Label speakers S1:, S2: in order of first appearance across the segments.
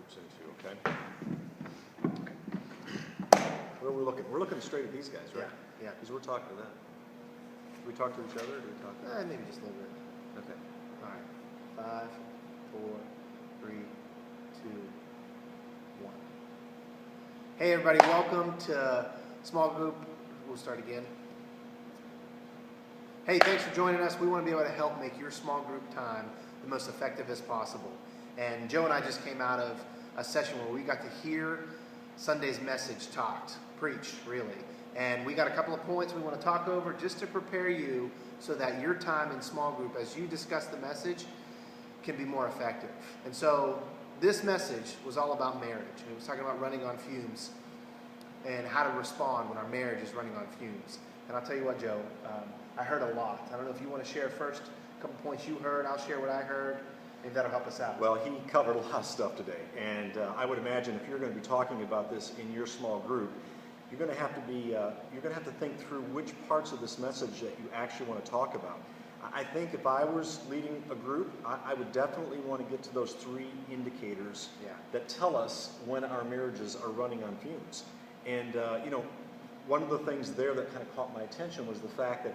S1: groups into, okay? Where are we looking? We're looking straight at these guys, right?
S2: Yeah.
S1: Because we're talking to them. Do we talk to each other or do we talk to them?
S2: Maybe just a little bit.
S1: Okay.
S2: All right. 5, 4, 3, 2, 1. Hey everybody, welcome to small group. We'll start again. Hey, thanks for joining us. We want to be able to help make your small group time the most effective as possible. And Joe and I just came out of a session where we got to hear Sunday's message preached, really. And we got a couple of points we want to talk over just to prepare you so that your time in small group, as you discuss the message, can be more effective. And so this message was all about marriage. It was talking about running on fumes and how to respond when our marriage is running on fumes. And I'll tell you what, Joe, I heard a lot. I don't know if you want to share first a couple points you heard. I'll share what I heard. Maybe that'll help us out.
S1: Well, he covered a lot of stuff today. And I would imagine if you're going to be talking about this in your small group, you're going to have to think through which parts of this message that you actually want to talk about. I think if I was leading a group, I would definitely want to get to those 3 indicators that tell us when our marriages are running on fumes. And, one of the things there that kind of caught my attention was the fact that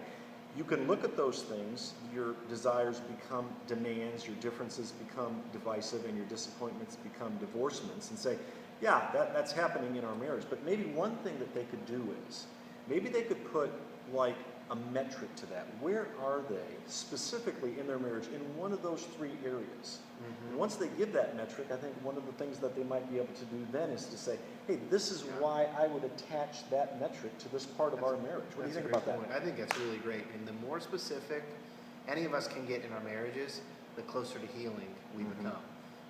S1: you can look at those things, your desires become demands, your differences become divisive, and your disappointments become divorcements, and say, yeah, that's happening in our marriage. But maybe one thing that they could do is, maybe they could put like a metric to that. Where are they specifically in their marriage in one of those 3 areas? And once they give that metric, I think one of the things that they might be able to do then is to say, hey, this is why I would attach that metric to this part of our marriage. What do you think about that?
S2: I think that's really great. And the more specific any of us can get in our marriages, the closer to healing we become.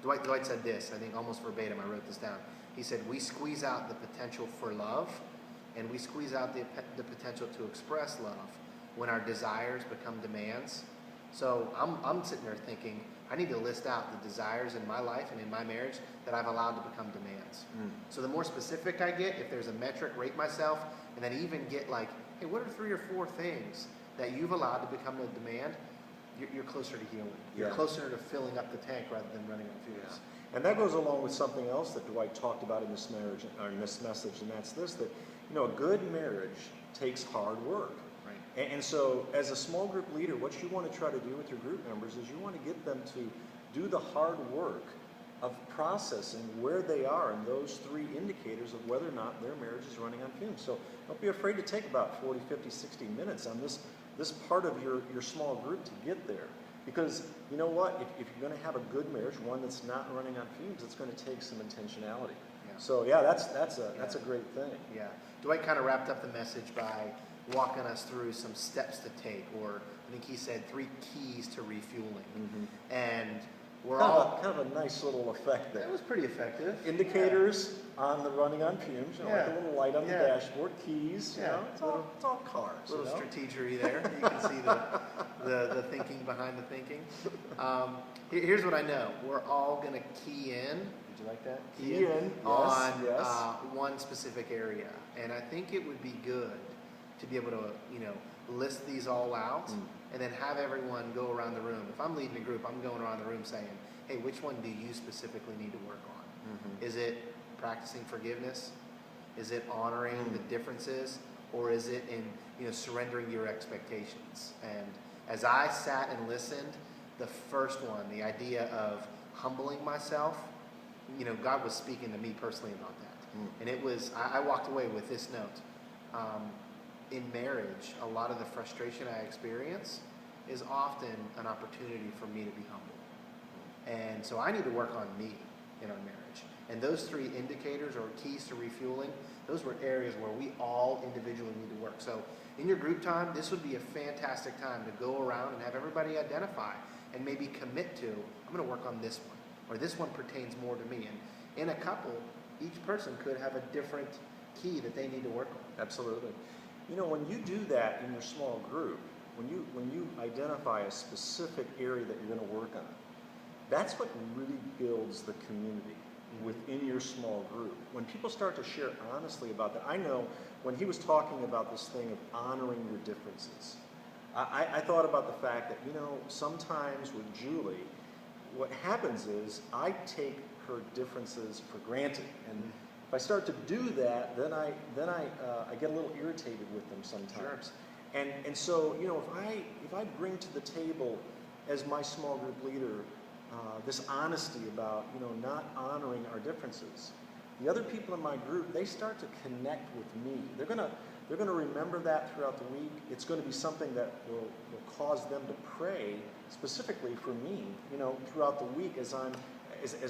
S2: Dwight said this, I think almost verbatim, I wrote this down. He said, we squeeze out the potential for love, and we squeeze out the potential to express love when our desires become demands. So I'm sitting there thinking, I need to list out the desires in my life and in my marriage that I've allowed to become demands. So the more specific I get, if there's a metric, rate myself, and then even get like, hey, what are 3 or 4 things that you've allowed to become a demand? You're closer to healing. You're closer to filling up the tank rather than running on fumes.
S1: And that goes along with something else that Dwight talked about in this marriage, or in this message, and that's this, that a good marriage takes hard work. Right. And so as a small group leader, what you want to try to do with your group members is you want to get them to do the hard work of processing where they are in those 3 indicators of whether or not their marriage is running on fumes. So don't be afraid to take about 40, 50, 60 minutes on this part of your small group to get there. Because you know what? If you're going to have a good marriage, one that's not running on fumes, it's going to take some intentionality. So that's a great thing.
S2: Yeah. Dwight kind of wrapped up the message by walking us through some steps to take, or I think he said 3 keys to refueling. And we're
S1: kind of a nice little effect there.
S2: That was pretty effective.
S1: Indicators on the running on fumes, like a little light on the dashboard, keys, it's all cars.
S2: A little strategery there. You can see the thinking behind the thinking. Here's what I know. We're all going to key in. Did you like that?
S1: Key in.
S2: On one specific area. And I think it would be good to be able to, list these all out and then have everyone go around the room. If I'm leading a group, I'm going around the room saying, hey, which one do you specifically need to work on? Is it practicing forgiveness? Is it honoring the differences? Or is it in, surrendering your expectations? And as I sat and listened, the first one, the idea of humbling myself, God was speaking to me personally about that. And it was, I walked away with this note. In marriage, a lot of the frustration I experience is often an opportunity for me to be humble. And so I need to work on me in our marriage. And those 3 indicators or keys to refueling, those were areas where we all individually need to work. So in your group time, this would be a fantastic time to go around and have everybody identify and maybe commit to, I'm going to work on this one, or this one pertains more to me. And in a couple, each person could have a different key that they need to work on.
S1: Absolutely. When you do that in your small group, when you identify a specific area that you're going to work on, that's what really builds the community within your small group. When people start to share honestly about that, I know when he was talking about this thing of honoring your differences, I thought about the fact that, sometimes with Julie, what happens is I take her differences for granted, and if I start to do that, then I get a little irritated with them sometimes. Sure. And so, you know, if I bring to the table as my small group leader this honesty about, you know, not honoring our differences, the other people in my group, they start to connect with me. They're gonna remember that throughout the week. It's going to be something that will cause them to pray specifically for me, you know, throughout the week as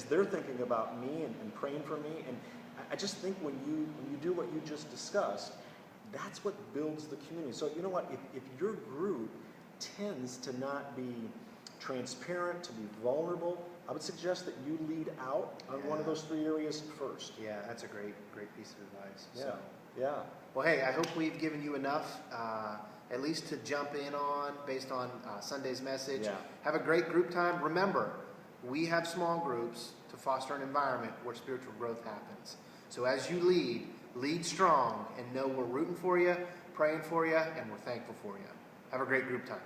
S1: they're thinking about me and praying for me. And I just think when you do what you just discussed, that's what builds the community. So you know what, if your group tends to not be transparent, to be vulnerable, I would suggest that you lead out on one of those 3 areas first.
S2: Yeah, that's a great piece of advice.
S1: Yeah,
S2: So.
S1: yeah.
S2: Well, hey, I hope we've given you enough, at least to jump in on based on Sunday's message.
S1: Yeah.
S2: Have a great group time. Remember, we have small groups to foster an environment where spiritual growth happens. So as you lead strong and know we're rooting for you, praying for you, and we're thankful for you. Have a great group time.